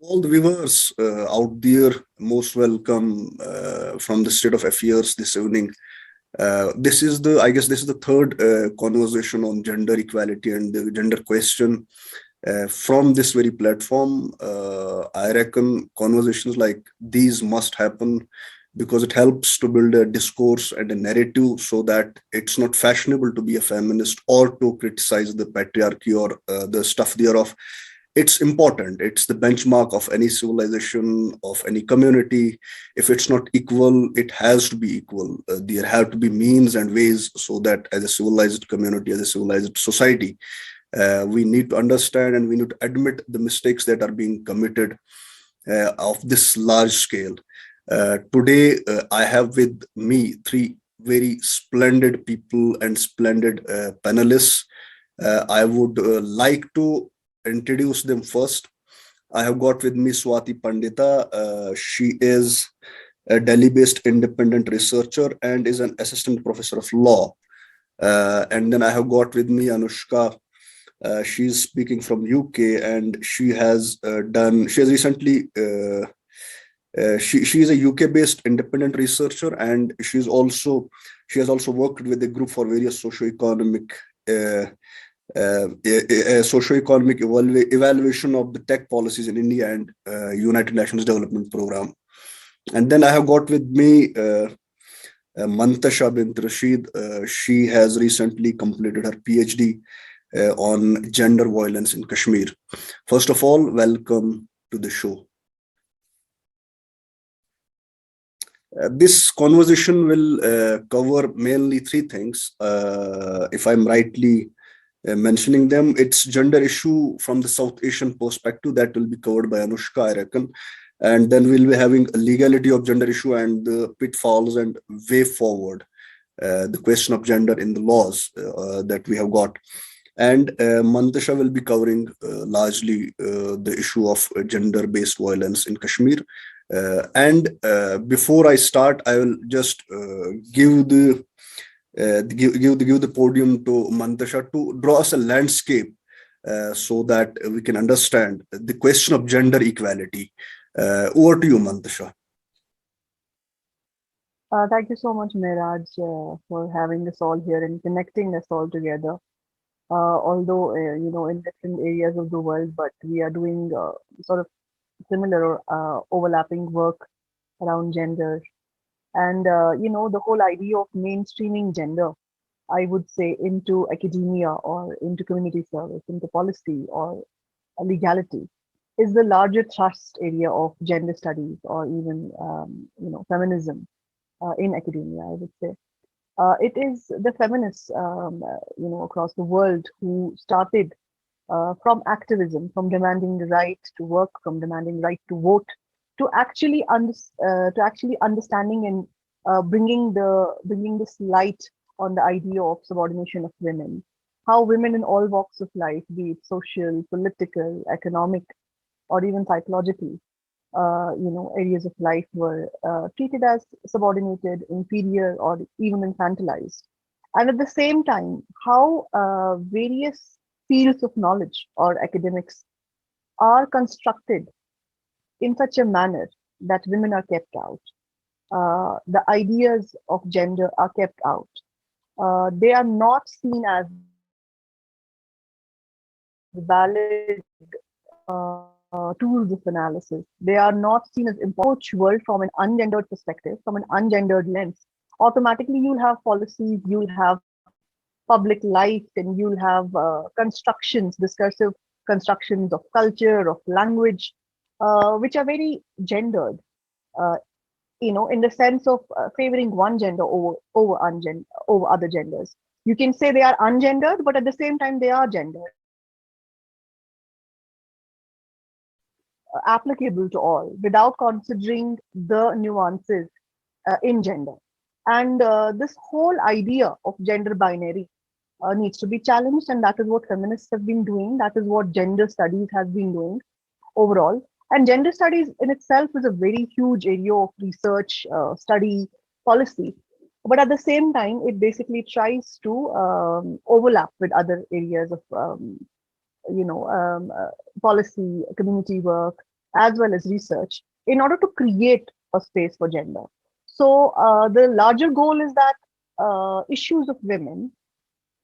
All the viewers out there, most welcome from the state of affairs this evening. I guess, this is the third conversation on gender equality and the gender question from this very platform. I reckon conversations like these must happen because it helps to build a discourse and a narrative so that it's not fashionable to be a feminist or to criticize the patriarchy or the stuff thereof. It's important. It's the benchmark of any civilization, of any community. If it's not equal, it has to be equal. There have to be means and ways so that as a civilized community, as a civilized society, we need to understand and we need to admit the mistakes that are being committed of this large scale. Today, I have with me three very splendid people and splendid panelists. I would like to introduce them first. I have got with me Swati Pandita. She is a Delhi-based independent researcher and is an assistant professor of law. And then I have got with me Anushka. She's speaking from UK and she has recently she is a UK-based independent researcher, and she has also worked with the group for various socio-economic evaluation of the tech policies in India and United Nations Development Program. And then I have got with me Mantasha bint Rashid. She has recently completed her PhD on gender violence in Kashmir. First of all, welcome to the show. This conversation will cover mainly three things. If I'm rightly mentioning them, it's gender issue from the South Asian perspective that will be covered by Anushka, I reckon. And then we'll be having a legality of gender issue and the pitfalls and way forward, the question of gender in the laws that we have got. And Mantasha will be covering largely the issue of gender-based violence in Kashmir. And before I start, I will just give the podium to Mantasha to draw us a landscape so that we can understand the question of gender equality. Over to you, Mantasha. Thank you so much, Miraj, for having us all here and connecting us all together. Although, in different areas of the world, but we are doing sort of similar or overlapping work around gender. And, the whole idea of mainstreaming gender, I would say, into academia or into community service, into policy or legality, is the larger thrust area of gender studies or even, feminism in academia, I would say. It is the feminists, across the world who started from activism, from demanding the right to work, from demanding right to vote, to actually understanding and bringing this light on the idea of subordination of women, how women in all walks of life, be it social, political, economic, or even psychological, areas of life were treated as subordinated, inferior, or even infantilized. And at the same time, how various fields of knowledge or academics are constructed in such a manner that women are kept out. The ideas of gender are kept out. They are not seen as valid tools of analysis. They are not seen as approach world from an ungendered perspective, from an ungendered lens. Automatically, you'll have policies, you'll have public life, and you'll have constructions, discursive constructions of culture, of language, which are very gendered. Uh, in the sense of favoring one gender over other genders. You can say they are ungendered, but at the same time they are gendered, applicable to all without considering the nuances in gender. And this whole idea of gender binary needs to be challenged, and that is what feminists have been doing. That is what gender studies has been doing overall. And gender studies in itself is a very huge area of research, study, policy. But at the same time, it basically tries to overlap with other areas of, policy, community work, as well as research in order to create a space for gender. So the larger goal is that issues of women,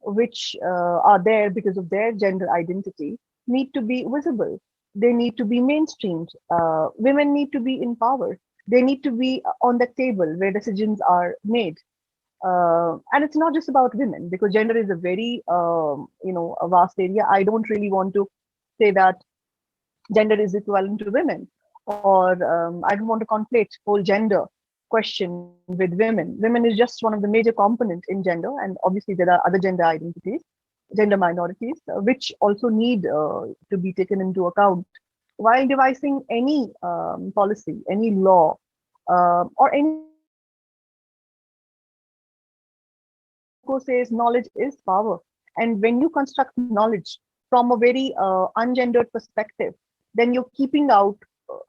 which are there because of their gender identity, need to be visible. They need to be mainstreamed. Women need to be empowered. They need to be on the table where decisions are made. And it's not just about women, because gender is a very a vast area. I don't really want to say that gender is equivalent to women, or I don't want to conflate whole gender question with women. Women is just one of the major component in gender, and obviously there are other gender identities, gender minorities, which also need to be taken into account while devising any policy, any law, or any policy that is relevant. Because Foucault says knowledge is power. And when you construct knowledge from a very ungendered perspective, then you're keeping out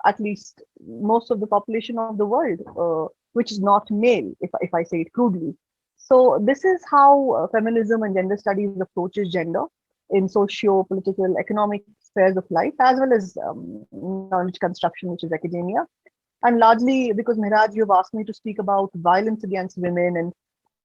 at least most of the population of the world, which is not male, if I say it crudely. So this is how feminism and gender studies approaches gender in socio, political, economic spheres of life, as well as knowledge construction, which is academia. And largely because Mehraj, you've asked me to speak about violence against women, and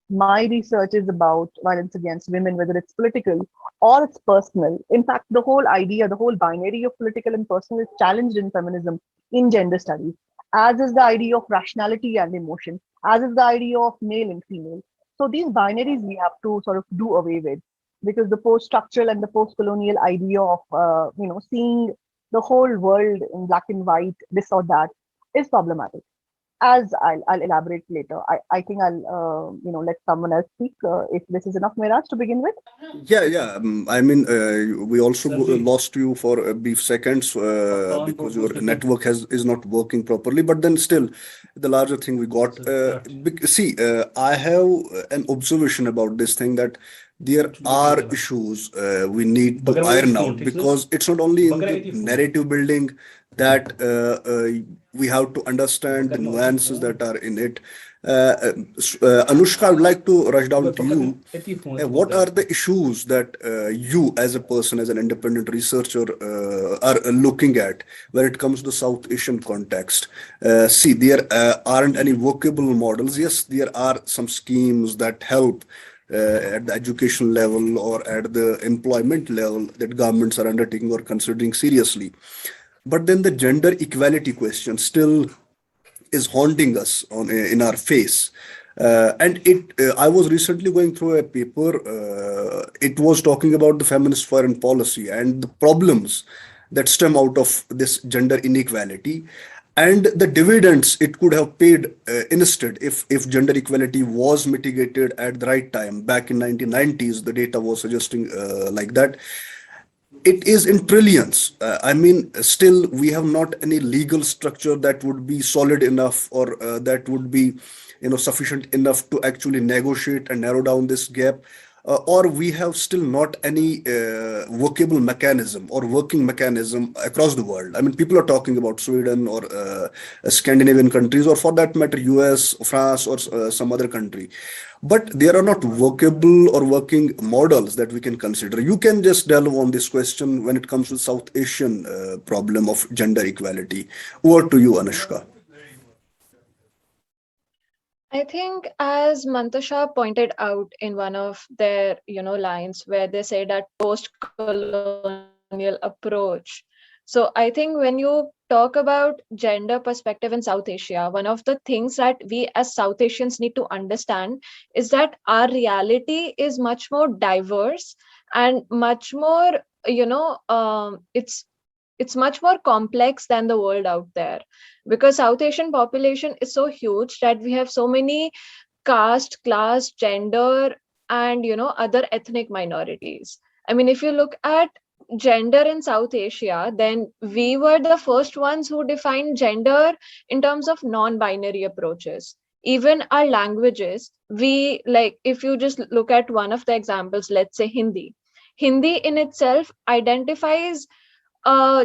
my research is about violence against women, whether it's political or it's personal. In fact, the whole idea, the whole binary of political and personal is challenged in feminism in gender studies, as is the idea of rationality and emotion, as is the idea of male and female. So these binaries we have to sort of do away with, because the post-structural and the post-colonial idea of seeing the whole world in black and white, this or that, is problematic, as I'll elaborate later. I think I'll let someone else speak if this is enough, Miraj, to begin with. Yeah, yeah. I mean, we also lost you for a brief seconds because your network has is not working properly. But then still, the larger thing we got. See, I have an observation about this thing that there are issues we need to iron out, because it's not only in the narrative building that we have to understand the nuances that are in it. Anushka, I would like to rush down to you. What are the issues that you, as a person, as an independent researcher, are looking at when it comes to South Asian context? See, there aren't any workable models. Yes, there are some schemes that help at the education level or at the employment level that governments are undertaking or considering seriously. But then the gender equality question still is haunting us on in our face. And it I was recently going through a paper. It was talking about the feminist foreign policy and the problems that stem out of this gender inequality, and the dividends it could have paid instead if gender equality was mitigated at the right time. Back in 1990s, the data was suggesting like that. It is in trillions. I mean, still we have not any legal structure that would be solid enough, or that would be, sufficient enough to actually negotiate and narrow down this gap. Or we have still not any workable mechanism or working mechanism across the world. I mean, people are talking about Sweden or Scandinavian countries, or for that matter, US, France, or some other country. But there are not workable or working models that we can consider. You can just delve on this question when it comes to South Asian problem of gender equality. Over to you, Anushka. I think, as Mantasha pointed out in one of their, lines where they say that post-colonial approach. So I think when you talk about gender perspective in South Asia, one of the things that we as South Asians need to understand is that our reality is much more diverse and much more, it's much more complex than the world out there, because South Asian population is so huge that we have so many caste, class, gender, and other ethnic minorities. I mean, if you look at gender in South Asia, then we were the first ones who defined gender in terms of non-binary approaches. Even our languages, we, like, if you just look at one of the examples, let's say Hindi. Hindi in itself identifies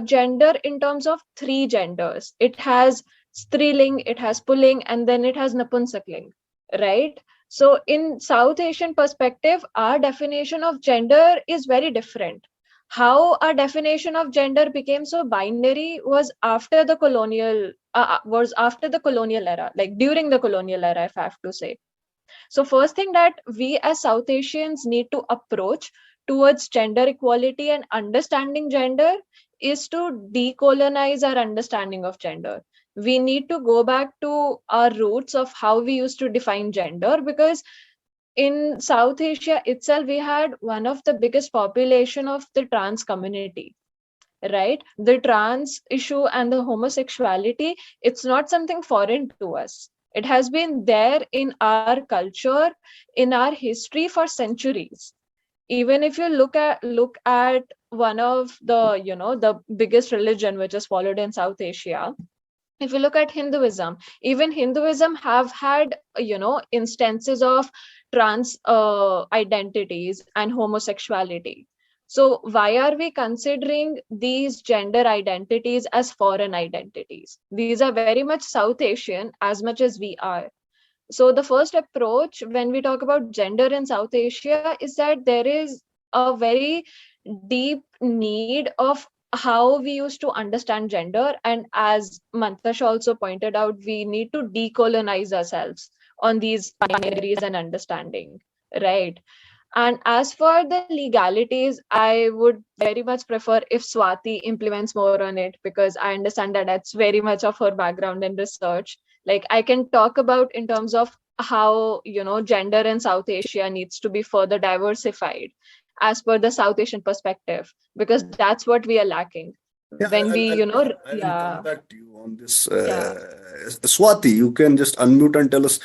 gender in terms of three genders. It has striling, it has pulling, and then it has napunsakling, right? So in South Asian perspective, our definition of gender is very different. How our definition of gender became so binary was after the colonial era, like during the colonial era, if I have to say. So first thing that we as South Asians need to approach towards gender equality and understanding gender is to decolonize our understanding of gender. We need to go back to our roots of how we used to define gender, because in South Asia itself, we had one of the biggest population of the trans community, right? The trans issue and the homosexuality, it's not something foreign to us. It has been there in our culture, in our history for centuries. Even if you look at one of the, the biggest religion which is followed in South Asia, if you look at Hinduism, even Hinduism have had, instances of trans identities and homosexuality. So why are we considering these gender identities as foreign identities? These are very much South Asian as much as we are. So the first approach when we talk about gender in South Asia is that there is a very deep need of how we used to understand gender. And as Mantasha also pointed out, we need to decolonize ourselves on these binaries and understanding, right? And as for the legalities, I would very much prefer if Swati implements more on it, because I understand that that's very much of her background in research. Like, I can talk about in terms of how, gender in South Asia needs to be further diversified as per the South Asian perspective, because that's what we are lacking. Yeah, When we, I will come yeah, back to you on this. yeah. Swati, you can just unmute and tell us,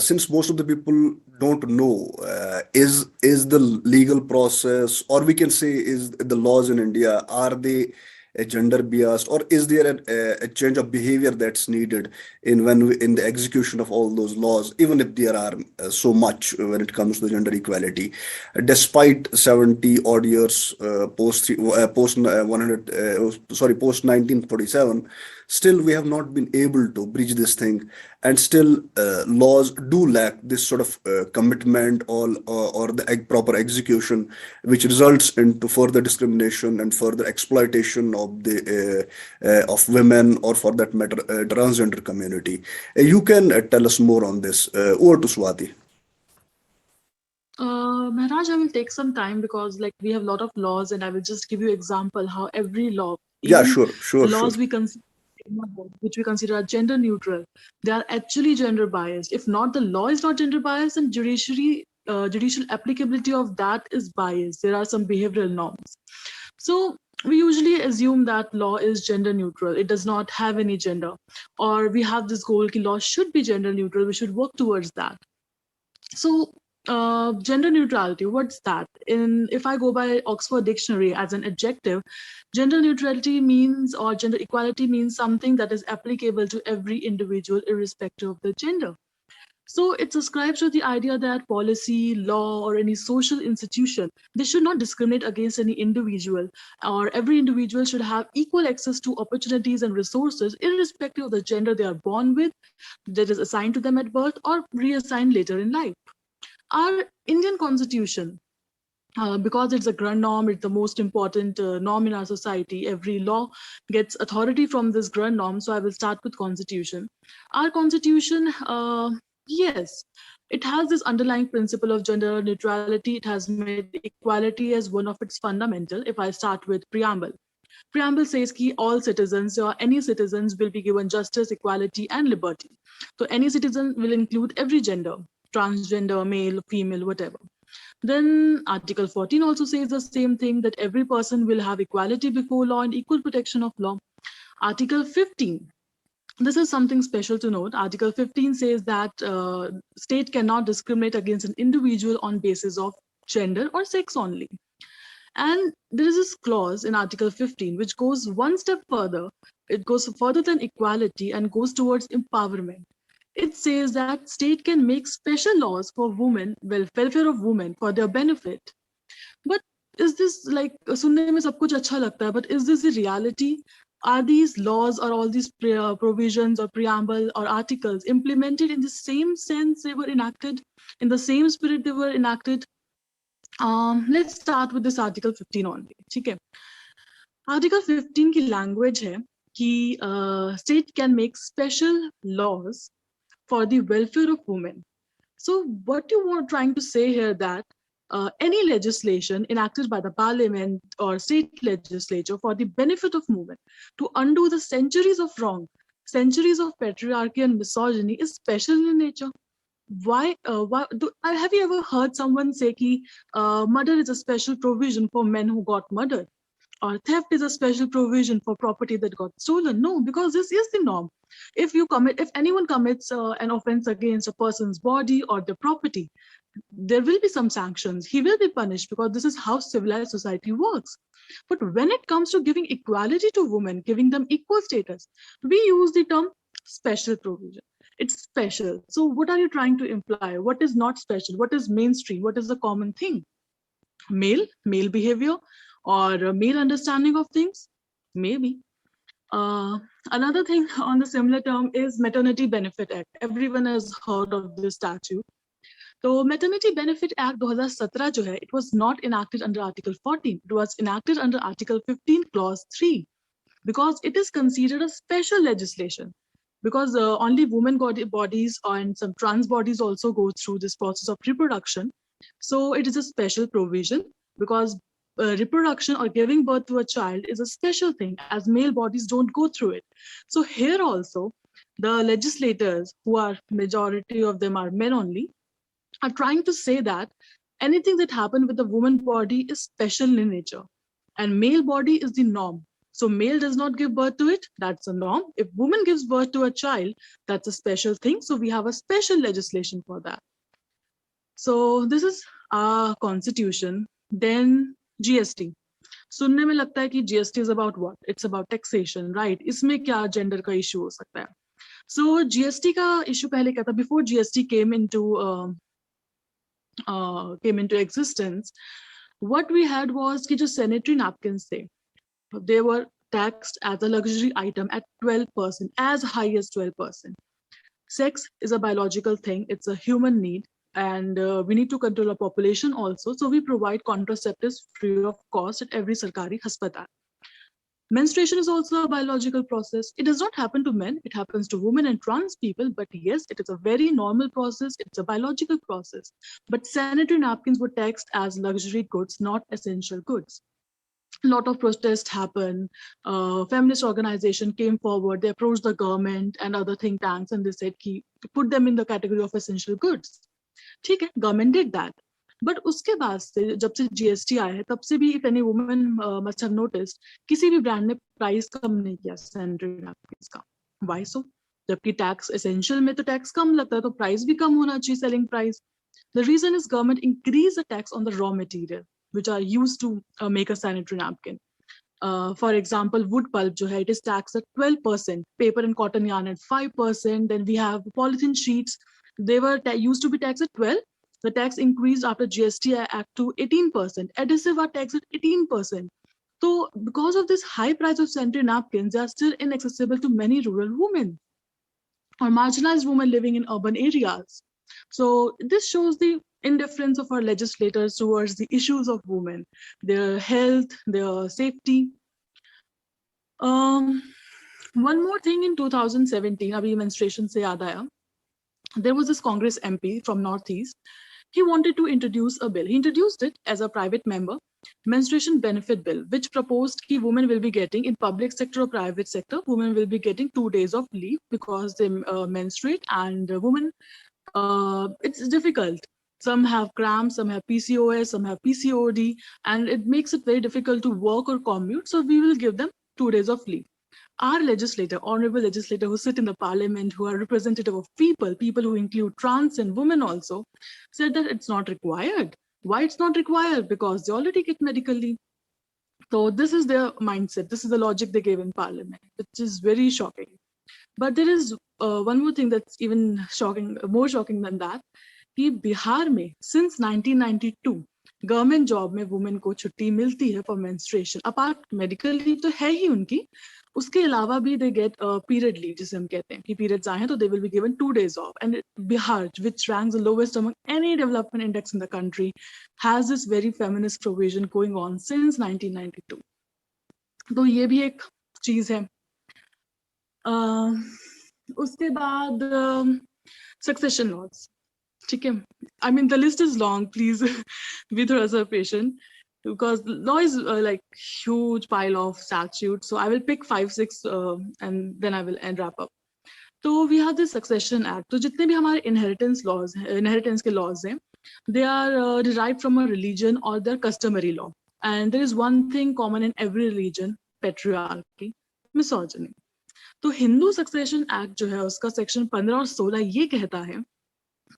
since most of the people don't know, is the legal process, or we can say, is the laws in India, are they gender biased, or is there a change of behavior that's needed in the execution of all those laws, even if there are so much when it comes to gender equality, despite 70 odd years post 100 sorry post 1947, still we have not been able to bridge this thing, and still laws do lack this sort of commitment or the proper execution, which results into further discrimination and further exploitation of the of women, or for that matter transgender community. You can tell us more on this. Over to Swati. Maharaj, I will take some time because like we have a lot of laws, and I will just give you example how every law, Yeah, even sure, the sure, sure. laws we consider which we consider are gender neutral, they are actually gender biased. If not, the law is not gender biased, and judicial applicability of that is biased. There are some behavioral norms. So we usually assume that law is gender neutral. It does not have any gender, or we have this goal that law should be gender neutral. We should work towards that. So, gender neutrality, what's that? If I go by Oxford Dictionary as an adjective, gender neutrality means, or gender equality means something that is applicable to every individual, irrespective of the gender. So it subscribes to the idea that policy, law, or any social institution, they should not discriminate against any individual, or every individual should have equal access to opportunities and resources, irrespective of the gender they are born with, that is assigned to them at birth, or reassigned later in life. Our Indian Constitution, because it's a grand norm, it's the most important norm in our society. Every law gets authority from this grand norm. So I will start with Constitution. Our Constitution, yes, it has this underlying principle of gender neutrality. It has made equality as one of its fundamental. If I start with preamble. Preamble says that all citizens or any citizens will be given justice, equality, and liberty. So any citizen will include every gender, transgender, male, female, whatever. Then Article 14 also says the same thing, that every person will have equality before law and equal protection of law. Article 15, this is something special to note. Article 15 says that state cannot discriminate against an individual on basis of gender or sex only. And there is this clause in Article 15 which goes one step further. It goes further than equality and goes towards empowerment. It says that state can make special laws for women, welfare of women, for their benefit. But is this like सुनने में सब कुछ अच्छा लगता है, but is this the reality? Are these laws or all these provisions or preamble or articles implemented in the same sense they were enacted, in the same spirit they were enacted? Let's start with this Article 15 only. ठीक है? Article 15 की language है कि state can make special laws for the welfare of women. So what you were trying to say here that any legislation enacted by the parliament or state legislature for the benefit of women to undo the centuries of wrong, centuries of patriarchy and misogyny is special in nature. Why have you ever heard someone say ki murder is a special provision for men who got murdered, or theft is a special provision for property that got stolen? No, because this is the norm. If anyone commits an offense against a person's body or their property, there will be some sanctions. He will be punished because this is how civilized society works. But when it comes to giving equality to women, giving them equal status, we use the term special provision. It's special. So what are you trying to imply? What is not special? What is mainstream? What is the common thing? Male behavior, or male understanding of things? Maybe. Another thing on the similar term is Maternity Benefit Act. Everyone has heard of this statute. So Maternity Benefit Act 2017 जो है, it was not enacted under Article 14. It was enacted under Article 15, Clause 3, because it is considered a special legislation. Because only women bodies and some trans bodies also go through this process of reproduction. So it is a special provision because reproduction or giving birth to a child is a special thing, as male bodies don't go through it. So here also, the legislators, who are majority of them are men only, are trying to say that anything that happened with the woman body is special in nature, and male body is the norm. So male does not give birth to it, that's a norm. If woman gives birth to a child, that's a special thing. So we have a special legislation for that. So this is our constitution. Then GST. सुनने में लगता है कि GST is about what? It's about taxation, right? इसमें क्या gender का issue हो सकता है? So GST का issue पहले क्या था? Before GST came into existence, what we had was कि जो sanitary napkins थे, they were taxed as a luxury item at 12%, as high as 12%. Sex is a biological thing, it's a human need, and we need to control our population also. So we provide contraceptives free of cost at every sarkari haspatal. Menstruation is also a biological process. It does not happen to men, it happens to women and trans people, but yes, it is a very normal process, it's a biological process. But sanitary napkins were taxed as luxury goods, not essential goods. A lot of protests happened. Feminist organization came forward, they approached the government and other think tanks, and they said, put them in the category of essential goods. ठीक है, government did that. But उसके बाद से जब से GST आया है, तब से भी if any woman must have noticed, किसी भी brand ने price कम नहीं किया sanitary napkins का. Why so? जबकि tax essential में तो tax कम लगता है, तो price भी कम होना चाहिए, selling price. The reason is government increased the tax on the raw material which are used to make a sanitary napkin. For example, wood pulp जो है, it is taxed at 12%, paper and cotton yarn at 5%. Then we have polythene sheets. They were used to be taxed at 12%. The tax increased after GST Act to 18%. Adhesive are taxed at 18%. So because of this high price of sanitary napkins, they are still inaccessible to many rural women or marginalized women living in urban areas. So this shows the indifference of our legislators towards the issues of women, their health, their safety. One more thing in 2017, abhi menstruation se yaad aaya, there was this Congress MP from Northeast. He wanted to introduce a bill. He introduced it as a private member, menstruation benefit bill, which proposed that women will be getting in public sector or private sector, women will be getting 2 days of leave because they menstruate, and women, it's difficult. Some have cramps, some have PCOS, some have PCOD, and it makes it very difficult to work or commute. So we will give them 2 days of leave. Our legislator, honorable legislator who sit in the parliament, who are representative of people who include trans and women also, said that it's not required. Why it's not required? Because they already get medical leave. So this is their mindset. This is the logic they gave in parliament, which is very shocking. But there is one more thing that's even shocking, more shocking than that. कि बिहार में since 1992 government job में women को छुट्टी मिलती है for menstruation. Apart medical leave तो है ही उनकी, उसके अलावा भी दे गेट पीरियड लीव, जिसे हम कहते हैं कि पीरियड्स आए हैं तो they will be given 2 days of. And Bihar, which ranks the lowest among any development index in the country, has this very feminist provision going on since 1992. तो ये भी एक चीज है. उसके बाद सक्सेशन लॉज. ठीक है, I mean the list is long, please be थोड़ा सा patient because law is like huge pile of statutes, so I will pick 5-6 and then I will end wrap up. तो we have this succession act. तो जितने भी हमारे inheritance laws हैं, inheritance के laws हैं, they are derived from a religion or their customary law, and there is one thing common in every religion: patriarchy, misogyny. तो Hindu succession act जो है उसका सेक्शन 15 और 16 ये कहता है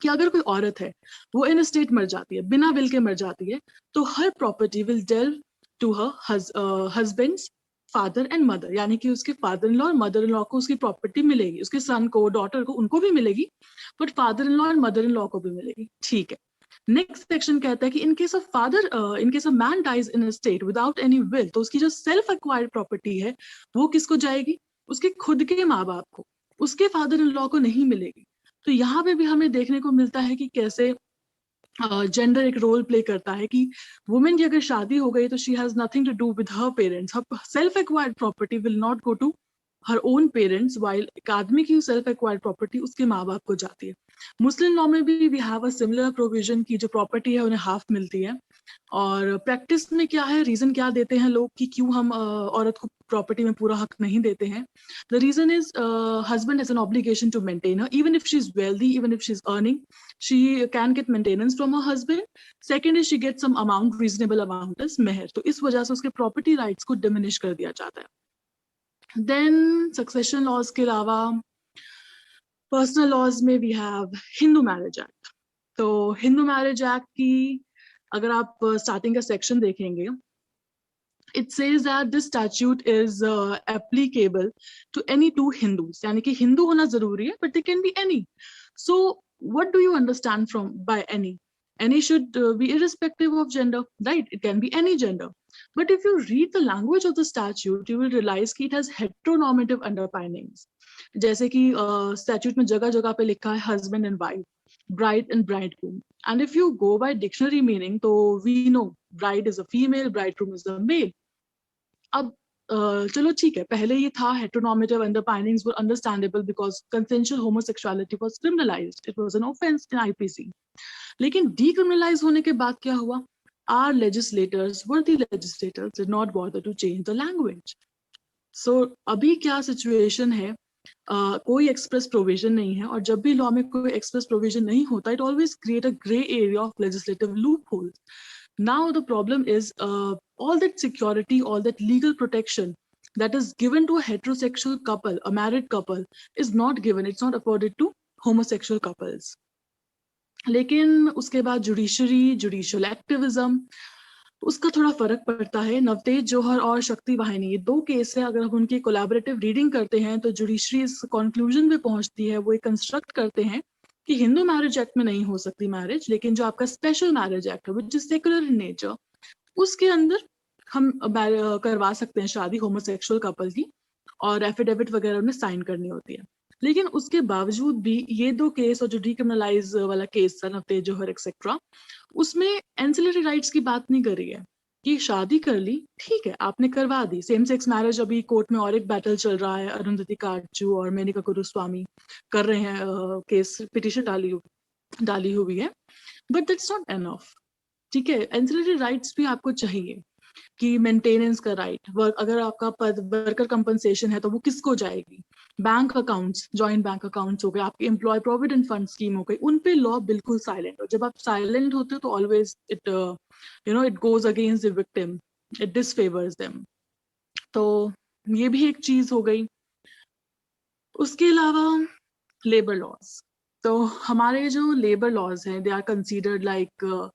कि अगर कोई औरत है वो इन स्टेट मर जाती है, बिना विल के मर जाती है, तो her property will devolve to her husband's father and mother, यानी कि उसके फादर इन लॉ और मदर इन लॉ को उसकी प्रॉपर्टी मिलेगी, उसके सन को, डॉटर को, उनको भी मिलेगी, बट फादर इन लॉ और मदर इन लॉ को भी मिलेगी. ठीक है. नेक्स्ट सेक्शन कहता है कि in case of man dies intestate without any will, तो उसकी जो सेल्फ एक्वायर्ड प्रॉपर्टी है वो किसको जाएगी? उसके खुद के माँ बाप को, उसके फादर इन लॉ को नहीं मिलेगी. तो यहाँ पे भी हमें देखने को मिलता है कि कैसे जेंडर एक रोल प्ले करता है कि वुमेन की अगर शादी हो गई तो she has nothing to do with her parents, her self acquired property will not go to her own parents, while एक आदमी की सेल्फ एक्वायर्ड प्रॉपर्टी उसके माँ बाप को जाती है. मुस्लिम लॉ में भी we have a similar provision की जो प्रॉपर्टी है उन्हें हाफ मिलती है. और प्रैक्टिस में क्या है, रीजन क्या देते हैं लोग कि क्यों हम औरत को प्रॉपर्टी में पूरा हक नहीं देते हैं? The reason is husband has an obligation to maintain her, even if she is wealthy, even if she is earning, she can get maintenance from her husband. Second is she gets some amount, reasonable amount as meher. तो इस वजह से उसके property rights को diminish कर दिया जाता है. Then succession laws के अलावा personal laws में we have Hindu Marriage Act. तो Hindu Marriage Act की अगर आप starting का section देखेंगे, it says that this statute is applicable to any two Hindus. यानी कि हिंदू होना जरूरी है, but they can be any. So what do you understand from by any? Any should be irrespective of gender, right? It can be any gender. But if you read the language of the statute, you will realize that it has heteronormative underpinnings. जैसे कि statute में जगह जगह पे लिखा है husband and wife, bride and bridegroom. And if you go by dictionary meaning, तो we know bride is a female, bridegroom is a male. अब चलो ठीक है, पहले ये था heteronormative underpinnings were understandable because consensual homosexuality was criminalized. It was an offense in IPC. लेकिन decriminalize होने के बाद क्या हुआ? Our legislators, worthy legislators, did not bother to change the language. So अभी क्या situation है? कोई express provision नहीं है, और जब भी law में कोई express provision नहीं होता, it always create a gray area of legislative loopholes. Now the problem is all that security, all that legal protection that is given to a heterosexual couple, a married couple, is not given. It's not afforded to homosexual couples. लेकिन उसके बाद judiciary, judicial activism, उसका थोड़ा फर्क पड़ता है. नवतेज जौहर और शक्ति वाहिनी, ये दो केस है. अगर हम उनकी कोलैबोरेटिव रीडिंग करते हैं तो जुडिशरी इस कंक्लूजन पे पहुंचती है, वो एक कंस्ट्रक्ट करते हैं कि हिंदू मैरिज एक्ट में नहीं हो सकती मैरिज, लेकिन जो आपका स्पेशल मैरिज एक्ट है which is secular in nature, उसके अंदर हम करवा सकते हैं शादी होमोसेक्सुअल कपल की, और एफिडेविट वगैरह उन्हें साइन करनी होती है. लेकिन उसके बावजूद भी ये दो केस और जो डिक्रिमिनलाइज वाला केस था नवतेज जौहर एक्सेट्रा, उसमें एंसिलरी राइट्स की बात नहीं करी है कि शादी कर ली, ठीक है, आपने करवा दी. सेम सेक्स मैरिज अभी कोर्ट में और एक बैटल चल रहा है, अरुंधति काटजू और मेनिका गुरुस्वामी कर रहे हैं केस, पिटिशन डाली हुई है, बट दैट्स नॉट एनफ. ठीक है, एंसिलरी राइट्स भी आपको चाहिए कि मेंटेनेंस का राइट, अगर आपका वर्कर कंपनसेशन है तो वो किसको जाएगी, bank accounts, joint bank accounts हो गए, आपके एम्प्लॉय प्रोविडेंट फंड स्कीम हो गई, उन पे लॉ बिल्कुल साइलेंट. और जब आप साइलेंट होते हो तो always it it goes against the victim, it disfavours them. तो ये भी एक चीज हो गई. उसके अलावा लेबर लॉज, तो हमारे जो लेबर लॉज हैं दे आर कंसीडर्ड लाइक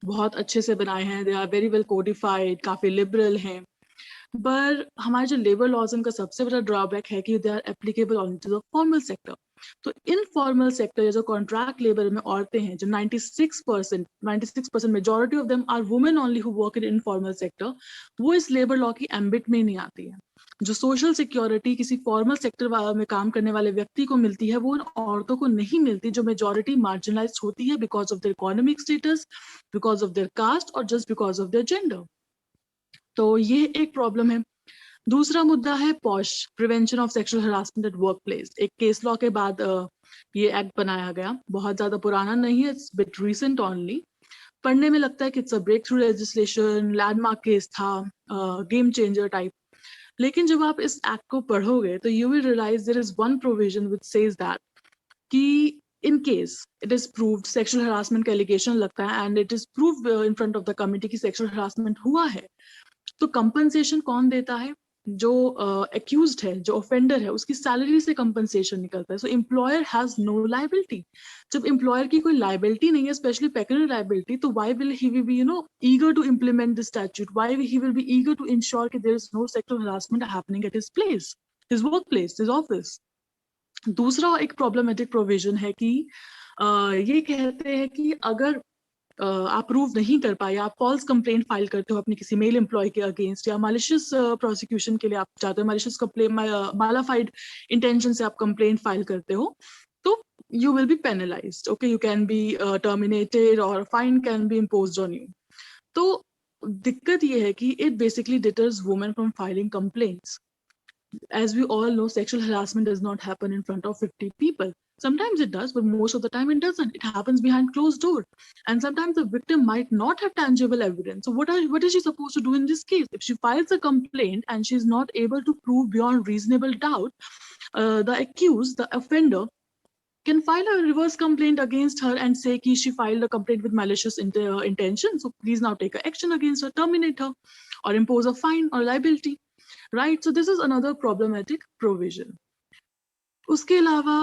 बहुत अच्छे से बनाए हैं, they are very well codified, काफी लिबरल हैं. पर हमारे जो लेबर लॉज उनका सबसे बड़ा ड्रॉबैक है कि they are applicable on to the formal sector. तो इनफॉर्मल सेक्टर या जो कॉन्ट्रैक्ट लेबर में औरतें हैं, जो 96% majority of them are women only who work in informal sector, वो इस लेबर लॉ की एम्बिट में नहीं आती है। जो सोशल सिक्योरिटी किसी फॉर्मल सेक्टर में काम करने वाले व्यक्ति को मिलती है, वो उन औरतों को नहीं मिलती जो मेजॉरिटी मार्जिनलाइज होती है because of their economic status, because of their caste और just because of their gender. तो ये एक प्रॉब्लम है। दूसरा मुद्दा है POSH, prevention of sexual harassment at work place. एक केस लॉ के बाद ये एक्ट बनाया गया, बहुत ज्यादा पुराना नहीं है, इट्स बिट रिसेंट ओनली। पढ़ने में लगता है कि it's a break through legislation, landmark case था, गेम चेंजर टाइप। लेकिन जब आप इस एक्ट को पढ़ोगे तो you will realise there is one provision which says that कि in case it is proved sexual harassment का allegation लगता है and it is proved in front of the committee कि sexual harassment हुआ है, तो compensation कौन देता है? जो accused है, जो offender है, उसकी salary से compensation निकलता है। So employer has no liability. जब employer की कोई liability नहीं है, especially pecuniary liability, तो why will he be eager to implement this statute? Why he will be eager to ensure that there is no sexual harassment happening at his place, his workplace, his office? दूसरा एक problematic provision है कि ये कहते हैं कि अगर आप प्रूव नहीं कर पाए, आप फॉल्स कंप्लेंट फाइल करते हो अपने किसी मेल एम्प्लॉय के अगेंस्ट, या मालिशियस प्रोसिक्यूशन के लिए आप चाहते हो, मालिशियस कंप्लेंट, मालाफाइड इंटेंशन से आप कंप्लेंट फाइल करते हो, तो you will be penalised. Okay, you can be terminated और fine can be imposed on you. तो दिक्कत ये है कि it basically deters women from filing complaints. As we all know, sexual harassment does not happen in front of 50 people. Sometimes it does, but most of the time it doesn't. It happens behind closed doors. And sometimes the victim might not have tangible evidence. So what is she supposed to do in this case? If she files a complaint and she's not able to prove beyond reasonable doubt, the accused, the offender, can file a reverse complaint against her and say that she filed a complaint with malicious intention. So please now take action against her, terminate her, or impose a fine or liability. Right, so this is another problematic provision. उसके अलावा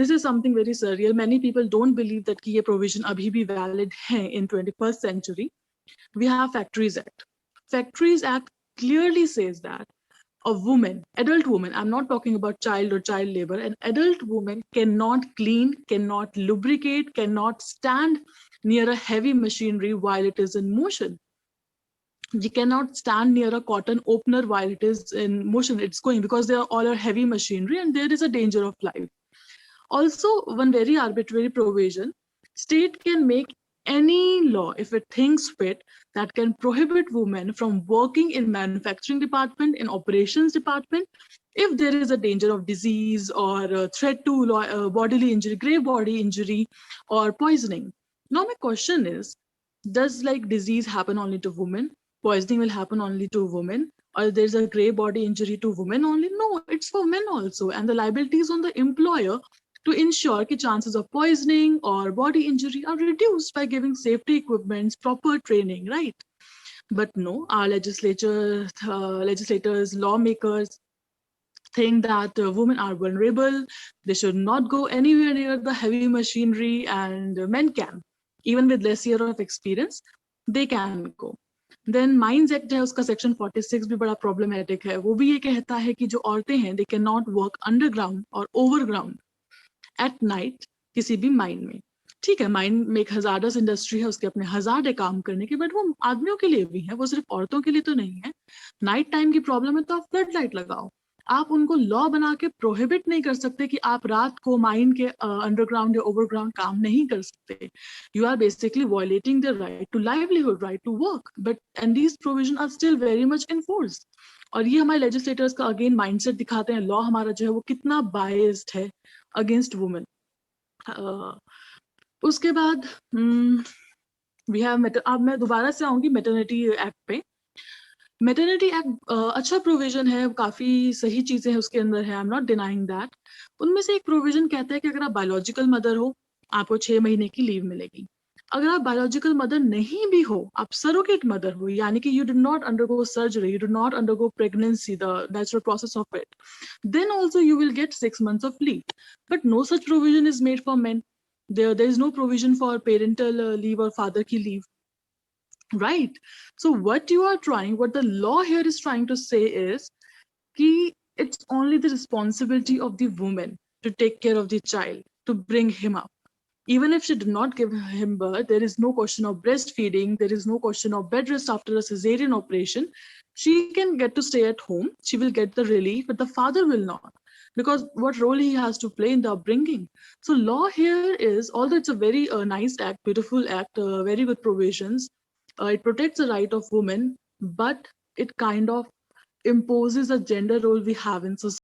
this is something very surreal. Many people don't believe that कि ये provision अभी भी valid है in 21st century. We have Factories Act. Factories Act clearly says that a woman, adult woman, I'm not talking about child or child labor, an adult woman cannot clean, cannot lubricate, cannot stand near a heavy machinery while it is in motion. You cannot stand near a cotton opener while it is in motion, it's going, because they are all are heavy machinery and there is a danger of life. Also, one very arbitrary provision, state can make any law if it thinks fit that can prohibit women from working in manufacturing department, in operations department, if there is a danger of disease or a threat to bodily injury, grave body injury or poisoning. Now my question is, does disease happen only to women? Poisoning will happen only to women, or there's a grave body injury to women only? No, it's for men also, and the liability is on the employer to ensure that chances of poisoning or body injury are reduced by giving safety equipments, proper training, right? But no, our legislators, lawmakers think that women are vulnerable, they should not go anywhere near the heavy machinery, and men can, even with less year of experience, they can go. Then mines act है, उसका section 46 भी बड़ा problematic है। वो भी ये कहता है कि जो औरतें हैं they can not work underground और ओवरग्राउंड एट नाइट किसी भी माइन में। ठीक है, माइन में एक हजारस इंडस्ट्री है, उसके अपने हजार है काम करने के, बट वो आदमियों के लिए भी है, वो सिर्फ औरतों के लिए तो नहीं है। नाइट टाइम की प्रॉब्लम है तो आप फ्लड लाइट लगाओ। आप उनको लॉ बना के प्रोहिबिट नहीं कर सकते कि आप रात को माइन के अंडरग्राउंड या ओवरग्राउंड काम नहीं कर सकते। You are basically violating the right to livelihood, right to work, but and these provision are still very much enforced. और ये हमारे लेजिस्लेटर्स का अगेन माइंडसेट दिखाते हैं, लॉ हमारा जो है वो कितना बायस्ड है अगेंस्ट वुमेन। उसके बाद वी हैव अब मैं दोबारा से आऊंगी मैटरनिटी एक्ट पे। मैटरनिटी एक्ट अच्छा प्रोविजन है, काफी सही चीजें हैं उसके अंदर है, I am not denying that. उनमें से एक प्रोविजन कहता है कि अगर आप बायोलॉजिकल मदर हो आपको 6 महीने की लीव मिलेगी। अगर आप बायोलॉजिकल मदर नहीं भी हो, आप सरोगेट मदर हो, यानी कि you do not undergo surgery, you do not undergo pregnancy, the natural process of it, then also you will get 6 months of leave. But no such provision is made for men. There is no provision for parental leave or father ki leave. Right. So what the law here is trying to say is कि it's only the responsibility of the woman to take care of the child, to bring him up. Even if she did not give him birth, there is no question of breastfeeding, there is no question of bed rest after a cesarean operation. She can get to stay at home, she will get the relief, but the father will not. Because what role he has to play in the upbringing. So, law here is, although it's a very nice act, beautiful act, very good provisions, it protects the right of women, but it kind of imposes a gender role we have in society.